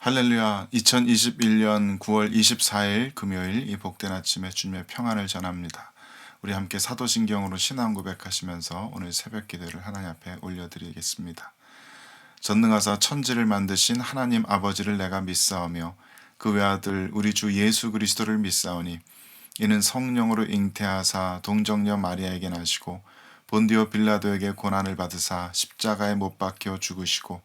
할렐루야. 2021년 9월 24일 금요일 이 복된 아침에 주님의 평안을 전합니다. 우리 함께 사도신경으로 신앙 고백하시면서 오늘 새벽 기도를 하나님 앞에 올려드리겠습니다. 전능하사 천지를 만드신 하나님 아버지를 내가 믿사오며 그 외아들 우리 주 예수 그리스도를 믿사오니 이는 성령으로 잉태하사 동정녀 마리아에게 나시고 본디오 빌라도에게 고난을 받으사 십자가에 못 박혀 죽으시고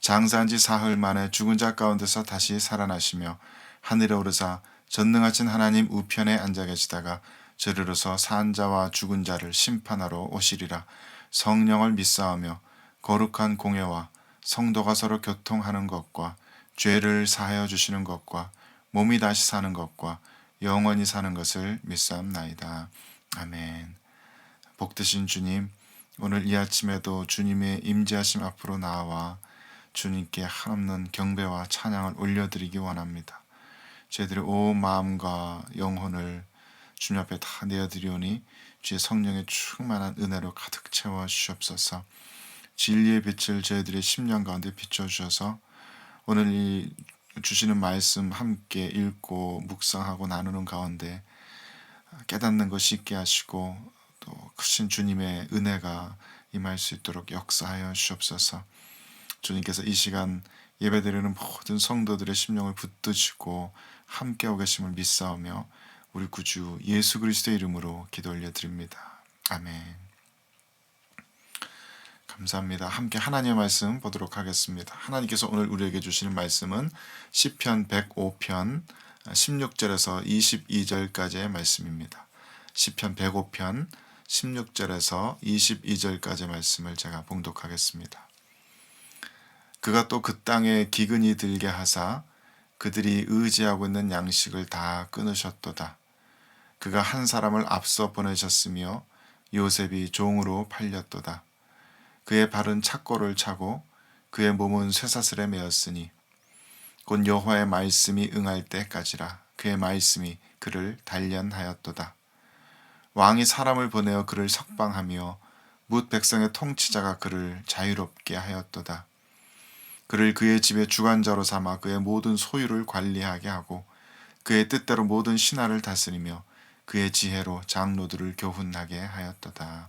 장사한 지 사흘 만에 죽은 자 가운데서 다시 살아나시며 하늘에 오르사 전능하신 하나님 우편에 앉아 계시다가 저리로서 산 자와 죽은 자를 심판하러 오시리라. 성령을 믿사오며 거룩한 공예와 성도가 서로 교통하는 것과 죄를 사하여 주시는 것과 몸이 다시 사는 것과 영원히 사는 것을 믿사옵나이다. 아멘. 복되신 주님, 오늘 이 아침에도 주님의 임재하심 앞으로 나와 주님께 한없는 경배와 찬양을 올려드리기 원합니다. 저희들의 온 마음과 영혼을 주님 앞에 다 내어드리오니 주의 성령의 충만한 은혜로 가득 채워 주시옵소서. 진리의 빛을 저희들의 심령 가운데 비춰주셔서 오늘 이 주시는 말씀 함께 읽고 묵상하고 나누는 가운데 깨닫는 것이 있게 하시고 또 크신 주님의 은혜가 임할 수 있도록 역사하여 주옵소서. 주님께서 이 시간 예배드리는 모든 성도들의 심령을 붙드시고 함께하고 계심을 믿사오며 우리 구주 예수 그리스도의 이름으로 기도 올려드립니다. 아멘. 감사합니다. 함께 하나님의 말씀 보도록 하겠습니다. 하나님께서 오늘 우리에게 주시는 말씀은 시편 105편 16절에서 22절까지의 말씀입니다. 시편 105편 16절에서 22절까지의 말씀을 제가 봉독하겠습니다. 그가 또 그 땅에 기근이 들게 하사 그들이 의지하고 있는 양식을 다 끊으셨도다. 그가 한 사람을 앞서 보내셨으며 요셉이 종으로 팔렸도다. 그의 발은 착고를 차고 그의 몸은 쇠사슬에 매었으니 곧 여호와의 말씀이 응할 때까지라. 그의 말씀이 그를 단련하였도다. 왕이 사람을 보내어 그를 석방하며 뭇 백성의 통치자가 그를 자유롭게 하였도다. 그를 그의 집의 주관자로 삼아 그의 모든 소유를 관리하게 하고 그의 뜻대로 모든 신하를 다스리며 그의 지혜로 장로들을 교훈하게 하였도다.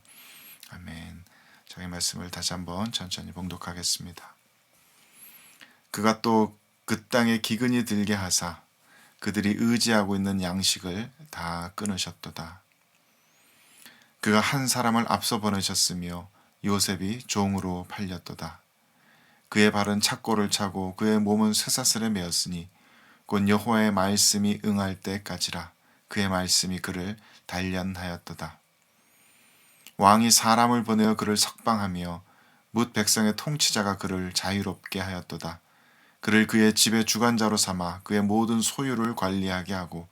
아멘. 저희 말씀을 다시 한번 천천히 봉독하겠습니다. 그가 또 그 땅에 기근이 들게 하사 그들이 의지하고 있는 양식을 다 끊으셨도다. 그가 한 사람을 앞서 보내셨으며 요셉이 종으로 팔렸도다. 그의 발은 착고를 차고 그의 몸은 쇠사슬에 매었으니 곧 여호와의 말씀이 응할 때까지라. 그의 말씀이 그를 단련하였도다. 왕이 사람을 보내어 그를 석방하며 뭇 백성의 통치자가 그를 자유롭게 하였도다. 그를 그의 집의 주관자로 삼아 그의 모든 소유를 관리하게 하고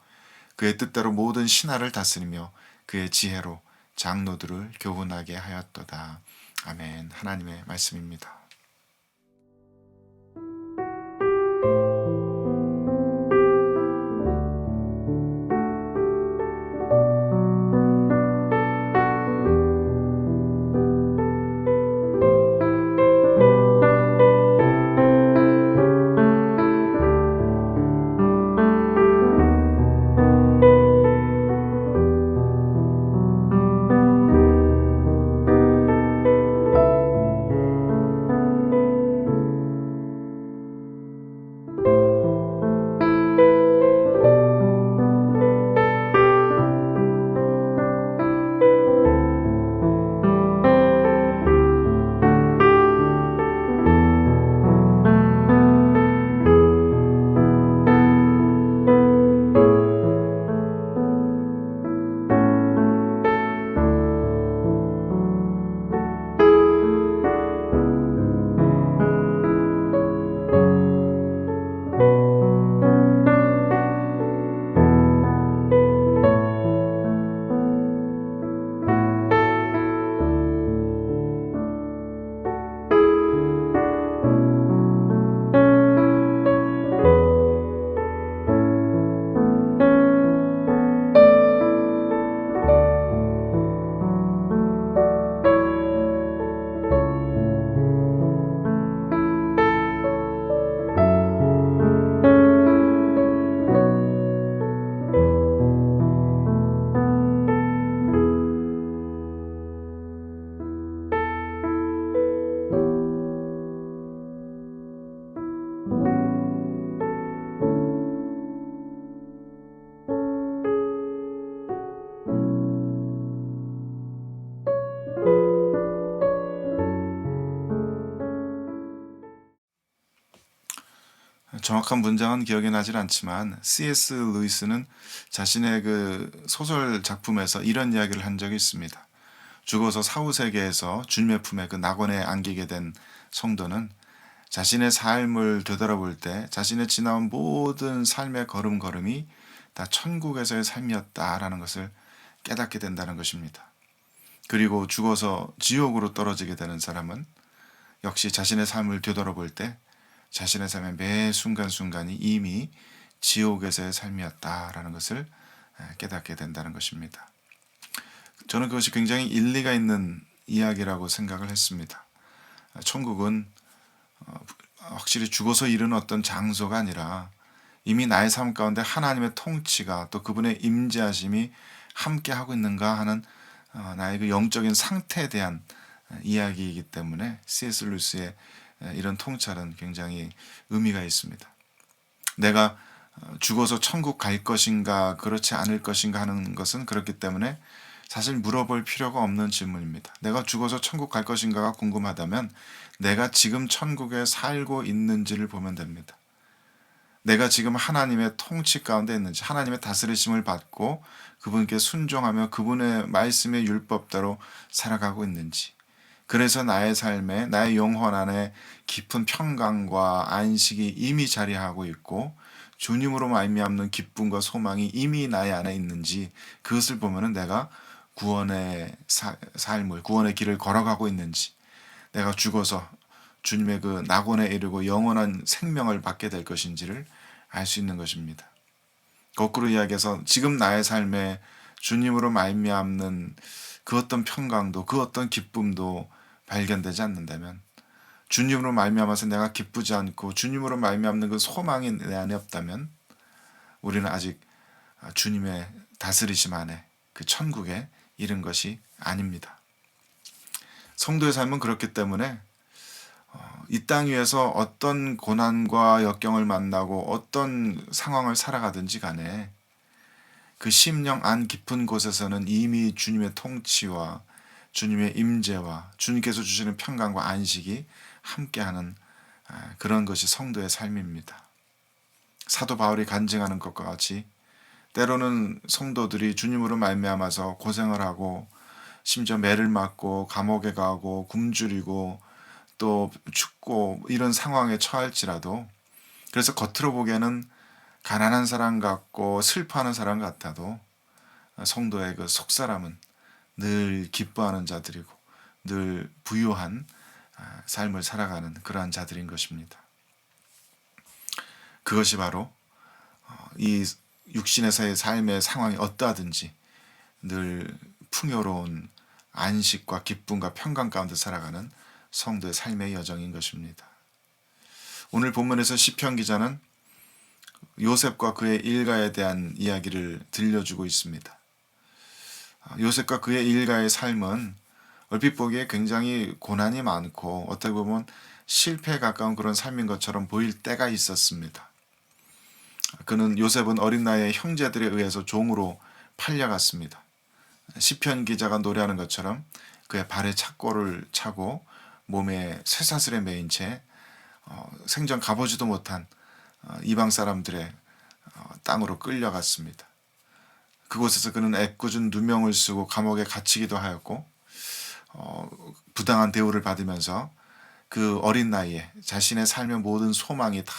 그의 뜻대로 모든 신하를 다스리며 그의 지혜로 장로들을 교훈하게 하였도다. 아멘. 하나님의 말씀입니다. 정확한 문장은 기억이 나질 않지만 C.S. 루이스는 자신의 그 소설 작품에서 이런 이야기를 한 적이 있습니다. 죽어서 사후세계에서 주님의 품에 그 낙원에 안기게 된 성도는 자신의 삶을 되돌아볼 때 자신의 지나온 모든 삶의 걸음걸음이 다 천국에서의 삶이었다라는 것을 깨닫게 된다는 것입니다. 그리고 죽어서 지옥으로 떨어지게 되는 사람은 역시 자신의 삶을 되돌아볼 때 자신의 삶의 매 순간순간이 이미 지옥에서의 삶이었다라는 것을 깨닫게 된다는 것입니다. 저는 그것이 굉장히 일리가 있는 이야기라고 생각을 했습니다. 천국은 확실히 죽어서 이르는 어떤 장소가 아니라 이미 나의 삶 가운데 하나님의 통치가 또 그분의 임재하심이 함께하고 있는가 하는 나의 그 영적인 상태에 대한 이야기이기 때문에 C.S. 루이스의 이런 통찰은 굉장히 의미가 있습니다. 내가 죽어서 천국 갈 것인가 그렇지 않을 것인가 하는 것은 그렇기 때문에 사실 물어볼 필요가 없는 질문입니다. 내가 죽어서 천국 갈 것인가가 궁금하다면 내가 지금 천국에 살고 있는지를 보면 됩니다. 내가 지금 하나님의 통치 가운데 있는지, 하나님의 다스리심을 받고 그분께 순종하며 그분의 말씀의 율법대로 살아가고 있는지, 그래서 나의 삶에, 나의 영혼 안에 깊은 평강과 안식이 이미 자리하고 있고 주님으로 말미암는 기쁨과 소망이 이미 나의 안에 있는지, 그것을 보면은 내가 구원의 삶을, 구원의 길을 걸어가고 있는지, 내가 죽어서 주님의 그 낙원에 이르고 영원한 생명을 받게 될 것인지를 알 수 있는 것입니다. 거꾸로 이야기해서 지금 나의 삶에 주님으로 말미암는 그 어떤 평강도, 그 어떤 기쁨도 발견되지 않는다면, 주님으로 말미암아서 내가 기쁘지 않고 주님으로 말미암는 그 소망이 내 안에 없다면 우리는 아직 주님의 다스리심 안에 그 천국에 이른 것이 아닙니다. 성도의 삶은 그렇기 때문에 이 땅 위에서 어떤 고난과 역경을 만나고 어떤 상황을 살아가든지 간에 그 심령 안 깊은 곳에서는 이미 주님의 통치와 주님의 임재와 주님께서 주시는 평강과 안식이 함께하는 그런 것이 성도의 삶입니다. 사도 바울이 간증하는 것과 같이 때로는 성도들이 주님으로 말미암아서 고생을 하고 심지어 매를 맞고 감옥에 가고 굶주리고 또 춥고 이런 상황에 처할지라도, 그래서 겉으로 보기에는 가난한 사람 같고 슬퍼하는 사람 같아도 성도의 그 속사람은 늘 기뻐하는 자들이고 늘 부유한 삶을 살아가는 그러한 자들인 것입니다. 그것이 바로 이 육신에서의 삶의 상황이 어떠하든지 늘 풍요로운 안식과 기쁨과 평강 가운데 살아가는 성도의 삶의 여정인 것입니다. 오늘 본문에서 시편 기자는 요셉과 그의 일가에 대한 이야기를 들려주고 있습니다. 요셉과 그의 일가의 삶은 얼핏 보기에 굉장히 고난이 많고 어떻게 보면 실패에 가까운 그런 삶인 것처럼 보일 때가 있었습니다. 요셉은 어린 나이에 형제들에 의해서 종으로 팔려갔습니다. 시편 기자가 노래하는 것처럼 그의 발에 착고를 차고 몸에 쇠사슬에 매인 채 생전 가보지도 못한 이방 사람들의 땅으로 끌려갔습니다. 그곳에서 그는 애꿎은 누명을 쓰고 감옥에 갇히기도 하였고 부당한 대우를 받으면서 그 어린 나이에 자신의 삶의 모든 소망이 다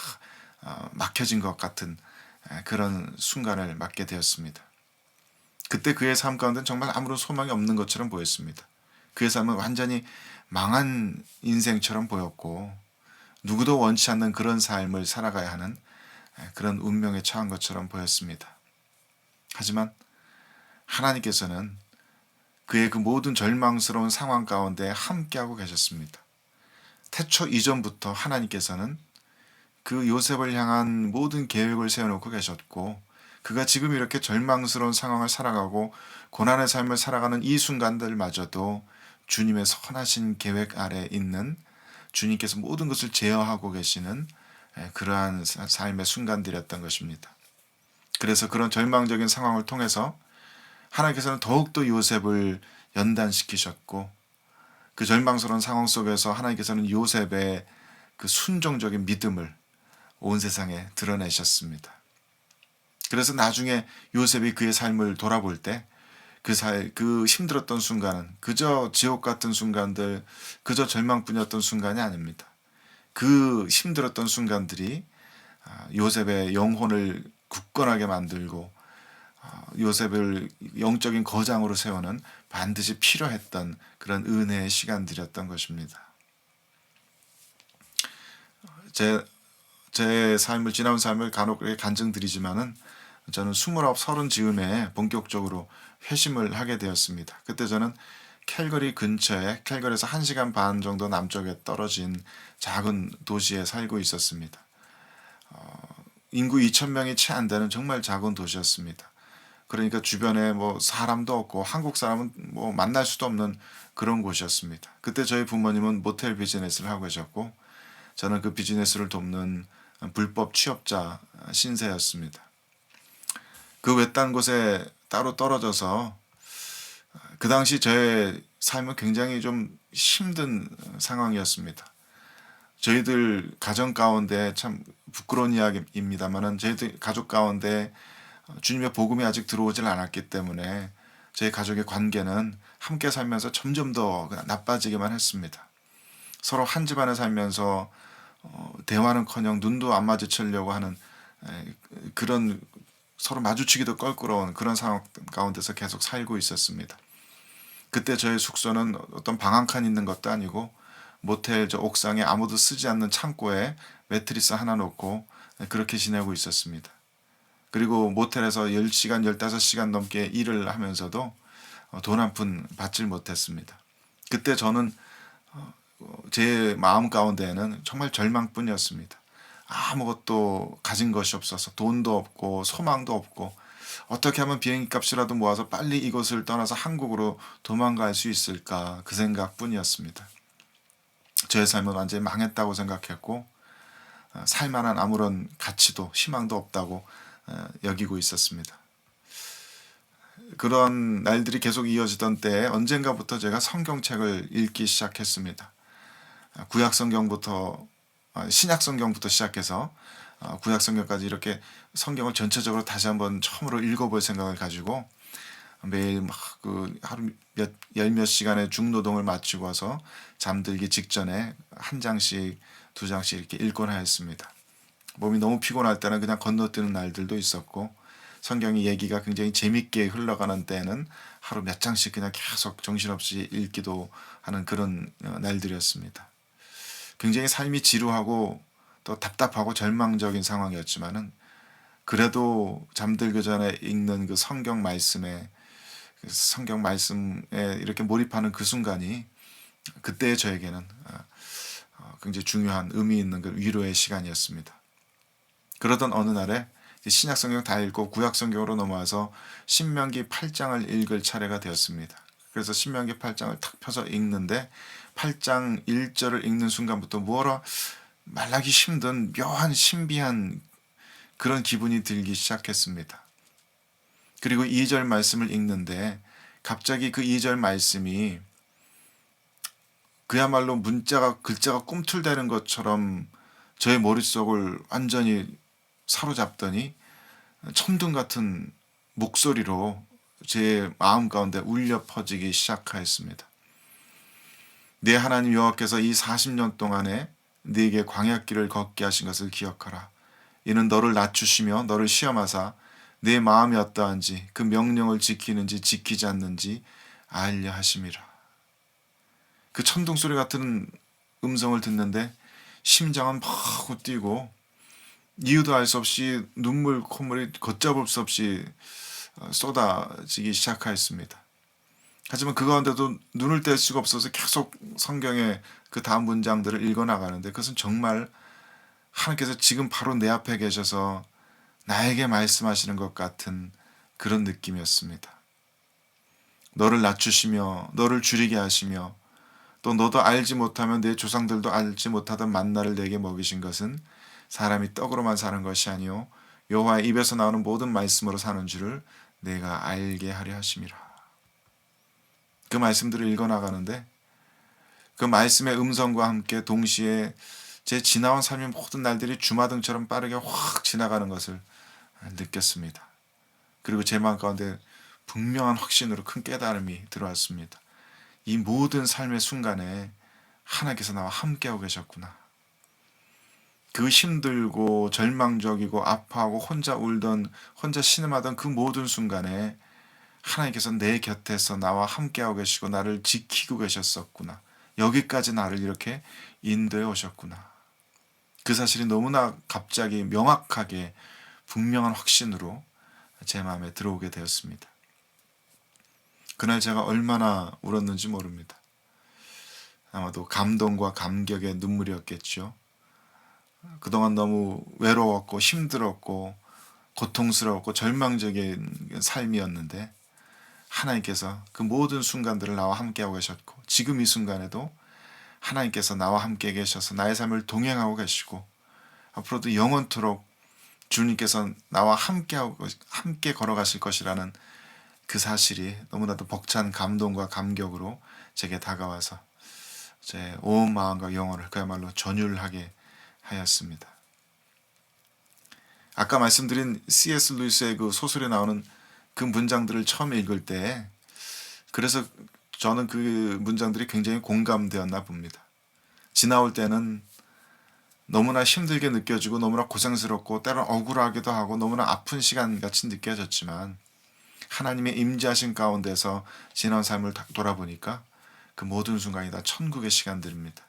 막혀진 것 같은 그런 순간을 맞게 되었습니다. 그때 그의 삶 가운데는 정말 아무런 소망이 없는 것처럼 보였습니다. 그의 삶은 완전히 망한 인생처럼 보였고 누구도 원치 않는 그런 삶을 살아가야 하는 그런 운명에 처한 것처럼 보였습니다. 하지만 하나님께서는 그의 그 모든 절망스러운 상황 가운데 함께하고 계셨습니다. 태초 이전부터 하나님께서는 그 요셉을 향한 모든 계획을 세워놓고 계셨고, 그가 지금 이렇게 절망스러운 상황을 살아가고 고난의 삶을 살아가는 이 순간들마저도 주님의 선하신 계획 아래 있는, 주님께서 모든 것을 제어하고 계시는 그러한 삶의 순간들이었던 것입니다. 그래서 그런 절망적인 상황을 통해서 하나님께서는 더욱더 요셉을 연단시키셨고, 그 절망스러운 상황 속에서 하나님께서는 요셉의 그 순종적인 믿음을 온 세상에 드러내셨습니다. 그래서 나중에 요셉이 그의 삶을 돌아볼 때 그 힘들었던 순간은 그저 지옥 같은 순간들, 그저 절망뿐이었던 순간이 아닙니다. 그 힘들었던 순간들이 요셉의 영혼을 굳건하게 만들고 요셉을 영적인 거장으로 세우는 반드시 필요했던 그런 은혜의 시간들이었던 것입니다. 제 삶을 지나온 삶을 간혹 간증드리지만은 저는 29, 30 즈음에 본격적으로 회심을 하게 되었습니다. 그때 저는 캘거리 근처에 캘거리에서 1시간 반 정도 남쪽에 떨어진 작은 도시에 살고 있었습니다. 인구 2,000명이 채 안 되는 정말 작은 도시였습니다. 그러니까 주변에 뭐 사람도 없고 한국 사람은 뭐 만날 수도 없는 그런 곳이었습니다. 그때 저희 부모님은 모텔 비즈니스를 하고 계셨고 저는 그 비즈니스를 돕는 불법 취업자 신세였습니다. 그 외딴 곳에 따로 떨어져서 그 당시 저의 삶은 굉장히 좀 힘든 상황이었습니다. 저희들 가정 가운데 참 부끄러운 이야기입니다만은 저희들 가족 가운데 주님의 복음이 아직 들어오질 않았기 때문에 저희 가족의 관계는 함께 살면서 점점 더 나빠지기만 했습니다. 서로 한 집안에 살면서 대화는커녕 눈도 안 마주치려고 하는 그런 서로 마주치기도 껄끄러운 그런 상황 가운데서 계속 살고 있었습니다. 그때 저희 숙소는 어떤 방 한 칸 있는 것도 아니고 모텔 저 옥상에 아무도 쓰지 않는 창고에 매트리스 하나 놓고 그렇게 지내고 있었습니다. 그리고 모텔에서 10시간, 15시간 넘게 일을 하면서도 돈 한 푼 받질 못했습니다. 그때 저는 제 마음 가운데에는 정말 절망뿐이었습니다. 아무것도 가진 것이 없어서 돈도 없고 소망도 없고 어떻게 하면 비행기 값이라도 모아서 빨리 이곳을 떠나서 한국으로 도망갈 수 있을까 그 생각뿐이었습니다. 저의 삶은 완전히 망했다고 생각했고 살만한 아무런 가치도 희망도 없다고 여기고 있었습니다. 그런 날들이 계속 이어지던 때에 언젠가부터 제가 성경책을 읽기 시작했습니다. 구약 성경부터 신약 성경부터 시작해서 구약 성경까지 이렇게 성경을 전체적으로 다시 한번 처음으로 읽어볼 생각을 가지고 매일 막 그 하루 열몇 시간의 중노동을 마치고 와서 잠들기 직전에 한 장씩 두 장씩 이렇게 읽곤 하였습니다. 몸이 너무 피곤할 때는 그냥 건너뛰는 날들도 있었고 성경의 얘기가 굉장히 재밌게 흘러가는 때는 하루 몇 장씩 그냥 계속 정신없이 읽기도 하는 그런 날들이었습니다. 굉장히 삶이 지루하고 또 답답하고 절망적인 상황이었지만은 그래도 잠들기 전에 읽는 그 성경 말씀에 이렇게 몰입하는 그 순간이 그때 저에게는 굉장히 중요한 의미 있는 그 위로의 시간이었습니다. 그러던 어느 날에 신약 성경 다 읽고 구약 성경으로 넘어와서 신명기 8장을 읽을 차례가 되었습니다. 그래서 신명기 8장을 탁 펴서 읽는데 8장 1절을 읽는 순간부터 뭐라 말하기 힘든 묘한 신비한 그런 기분이 들기 시작했습니다. 그리고 2절 말씀을 읽는데 갑자기 그 2절 말씀이 그야말로 글자가 꿈틀대는 것처럼 저의 머릿속을 완전히 사로잡더니 천둥 같은 목소리로 제 마음 가운데 울려 퍼지기 시작하였습니다. 내 하나님 여호와께서 이 40년 동안에 네게 광야길을 걷게 하신 것을 기억하라. 이는 너를 낮추시며 너를 시험하사 내 마음이 어떠한지 그 명령을 지키는지 지키지 않는지 알려 하심이라. 그 천둥 소리 같은 음성을 듣는데 심장은 막 뛰고 이유도 알 수 없이 눈물 콧물이 걷잡을 수 없이 쏟아지기 시작하였습니다. 하지만 그 가운데도 눈을 뗄 수가 없어서 계속 성경의 그 다음 문장들을 읽어나가는데 그것은 정말 하나님께서 지금 바로 내 앞에 계셔서 나에게 말씀하시는 것 같은 그런 느낌이었습니다. 너를 낮추시며 너를 줄이게 하시며 또 너도 알지 못하면 내 조상들도 알지 못하던 만나를 내게 먹이신 것은 사람이 떡으로만 사는 것이 아니요 여호와의 입에서 나오는 모든 말씀으로 사는 줄을 내가 알게 하려 하심이라. 그 말씀들을 읽어나가는데 그 말씀의 음성과 함께 동시에 제 지나온 삶의 모든 날들이 주마등처럼 빠르게 확 지나가는 것을 느꼈습니다. 그리고 제 마음 가운데 분명한 확신으로 큰 깨달음이 들어왔습니다. 이 모든 삶의 순간에 하나님께서 나와 함께하고 계셨구나. 그 힘들고 절망적이고 아파하고 혼자 울던, 혼자 신음하던 그 모든 순간에 하나님께서 내 곁에서 나와 함께하고 계시고 나를 지키고 계셨었구나. 여기까지 나를 이렇게 인도해 오셨구나. 그 사실이 너무나 갑자기 명확하게 분명한 확신으로 제 마음에 들어오게 되었습니다. 그날 제가 얼마나 울었는지 모릅니다. 아마도 감동과 감격의 눈물이었겠죠. 그동안 너무 외로웠고 힘들었고 고통스러웠고 절망적인 삶이었는데 하나님께서 그 모든 순간들을 나와 함께하고 계셨고 지금 이 순간에도 하나님께서 나와 함께 계셔서 나의 삶을 동행하고 계시고 앞으로도 영원토록 주님께서 나와 함께 걸어가실 것이라는 그 사실이 너무나도 벅찬 감동과 감격으로 제게 다가와서 제 온 마음과 영혼을 그야말로 전율하게 하였습니다. 아까 말씀드린 C.S. 루이스의 그 소설에 나오는 그 문장들을 처음 읽을 때 그래서 저는 그 문장들이 굉장히 공감되었나 봅니다. 지나올 때는 너무나 힘들게 느껴지고 너무나 고생스럽고 때로는 억울하기도 하고 너무나 아픈 시간같이 느껴졌지만 하나님의 임재하신 가운데서 지난 삶을 돌아보니까 그 모든 순간이 다 천국의 시간들입니다.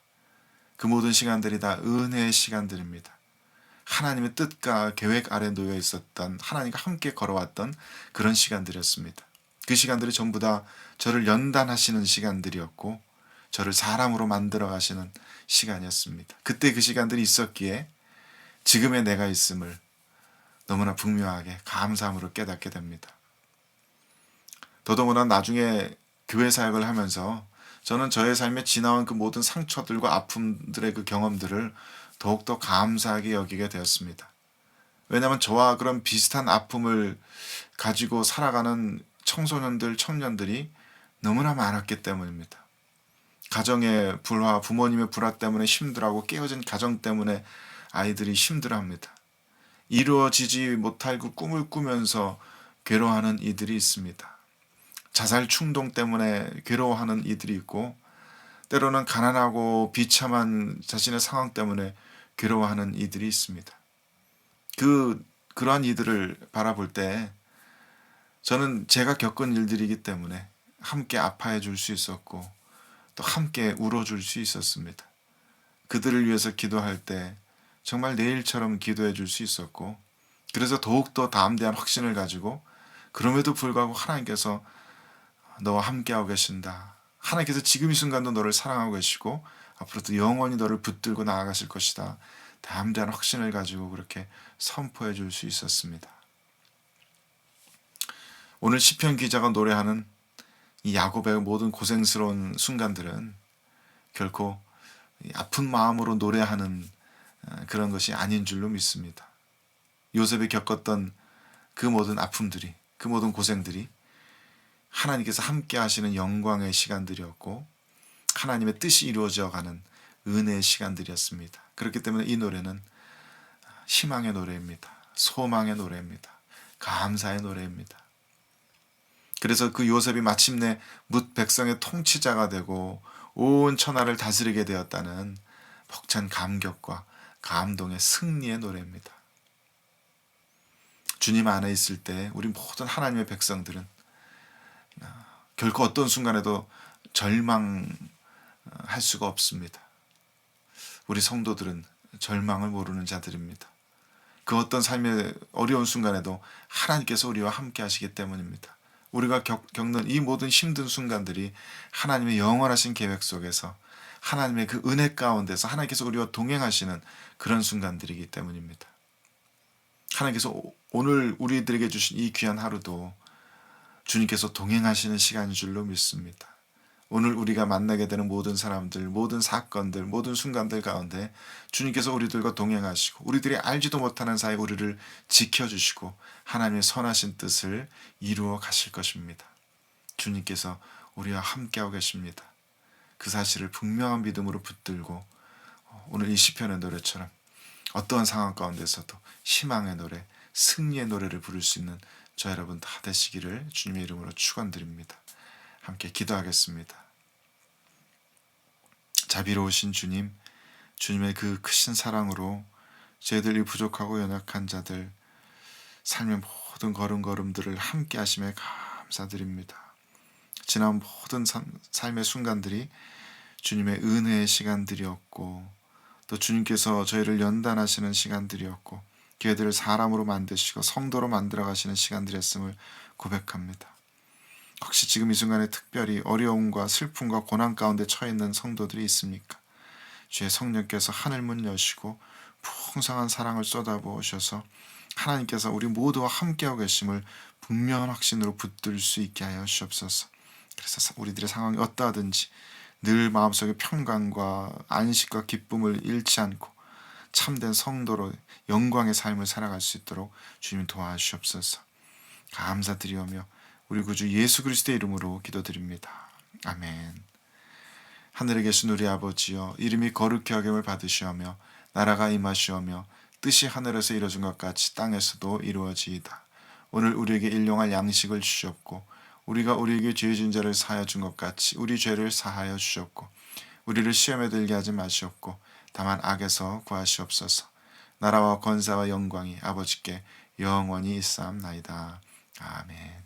그 모든 시간들이 다 은혜의 시간들입니다. 하나님의 뜻과 계획 아래 놓여 있었던 하나님과 함께 걸어왔던 그런 시간들이었습니다. 그 시간들이 전부 다 저를 연단하시는 시간들이었고 저를 사람으로 만들어 가시는 시간이었습니다. 그때 그 시간들이 있었기에 지금의 내가 있음을 너무나 분명하게 감사함으로 깨닫게 됩니다. 더더구나 나중에 교회 사역을 하면서 저는 저의 삶에 지나온 그 모든 상처들과 아픔들의 그 경험들을 더욱더 감사하게 여기게 되었습니다. 왜냐하면 저와 그런 비슷한 아픔을 가지고 살아가는 청소년들, 청년들이 너무나 많았기 때문입니다. 가정의 불화, 부모님의 불화 때문에 힘들어하고 깨어진 가정 때문에 아이들이 힘들어합니다. 이루어지지 못할 그 꿈을 꾸면서 괴로워하는 이들이 있습니다. 자살 충동 때문에 괴로워하는 이들이 있고 때로는 가난하고 비참한 자신의 상황 때문에 괴로워하는 이들이 있습니다. 그러한 이들을 바라볼 때 저는 제가 겪은 일들이기 때문에 함께 아파해 줄 수 있었고 또 함께 울어줄 수 있었습니다. 그들을 위해서 기도할 때 정말 내일처럼 기도해 줄 수 있었고 그래서 더욱더 담대한 확신을 가지고 그럼에도 불구하고 하나님께서 너와 함께하고 계신다. 하나님께서 지금 이 순간도 너를 사랑하고 계시고 앞으로도 영원히 너를 붙들고 나아가실 것이다. 담대한 확신을 가지고 그렇게 선포해 줄 수 있었습니다. 오늘 시편 기자가 노래하는 이 야곱의 모든 고생스러운 순간들은 결코 아픈 마음으로 노래하는 그런 것이 아닌 줄로 믿습니다. 요셉이 겪었던 그 모든 아픔들이, 그 모든 고생들이 하나님께서 함께 하시는 영광의 시간들이었고 하나님의 뜻이 이루어져 가는 은혜의 시간들이었습니다. 그렇기 때문에 이 노래는 희망의 노래입니다. 소망의 노래입니다. 감사의 노래입니다. 그래서 그 요셉이 마침내 뭇 백성의 통치자가 되고 온 천하를 다스리게 되었다는 벅찬 감격과 감동의 승리의 노래입니다. 주님 안에 있을 때 우리 모든 하나님의 백성들은 결코 어떤 순간에도 절망할 수가 없습니다. 우리 성도들은 절망을 모르는 자들입니다. 그 어떤 삶의 어려운 순간에도 하나님께서 우리와 함께 하시기 때문입니다. 우리가 겪는 이 모든 힘든 순간들이 하나님의 영원하신 계획 속에서 하나님의 그 은혜 가운데서 하나님께서 우리와 동행하시는 그런 순간들이기 때문입니다. 하나님께서 오늘 우리들에게 주신 이 귀한 하루도 주님께서 동행하시는 시간인 줄로 믿습니다. 오늘 우리가 만나게 되는 모든 사람들, 모든 사건들, 모든 순간들 가운데 주님께서 우리들과 동행하시고 우리들이 알지도 못하는 사이 우리를 지켜주시고 하나님의 선하신 뜻을 이루어 가실 것입니다. 주님께서 우리와 함께하고 계십니다. 그 사실을 분명한 믿음으로 붙들고 오늘 이 시편의 노래처럼 어떠한 상황 가운데서도 희망의 노래, 승리의 노래를 부를 수 있는 저 여러분 다 되시기를 주님의 이름으로 축원드립니다. 함께 기도하겠습니다. 자비로우신 주님, 주님의 그 크신 사랑으로 저희들 이 부족하고 연약한 자들 삶의 모든 걸음걸음들을 함께 하심에 감사드립니다. 지난 모든 삶의 순간들이 주님의 은혜의 시간들이었고 또 주님께서 저희를 연단하시는 시간들이었고 저희들을 사람으로 만드시고 성도로 만들어 가시는 시간들이었음을 고백합니다. 혹시 지금 이 순간에 특별히 어려움과 슬픔과 고난 가운데 처해 있는 성도들이 있습니까? 주의 성령께서 하늘문 여시고 풍성한 사랑을 쏟아부으셔서 하나님께서 우리 모두와 함께하고 계심을 분명한 확신으로 붙들 수 있게 하여 주옵소서. 그래서 우리들의 상황이 어떠하든지 늘 마음속에 평강과 안식과 기쁨을 잃지 않고 참된 성도로 영광의 삶을 살아갈 수 있도록 주님 도와주시옵소서. 감사드리오며 우리 구주 예수 그리스도의 이름으로 기도드립니다. 아멘. 하늘에 계신 우리 아버지여, 이름이 거룩히 여김을 받으시오며 나라가 임하시오며 뜻이 하늘에서 이루어진 것 같이 땅에서도 이루어지이다. 오늘 우리에게 일용할 양식을 주시옵고 우리가 우리에게 죄 지은 자를 사하여 준 것 같이 우리 죄를 사하여 주시옵고 우리를 시험에 들게 하지 마시옵고 다만 악에서 구하시옵소서. 나라와 권세와 영광이 아버지께 영원히 있사옵나이다. 아멘.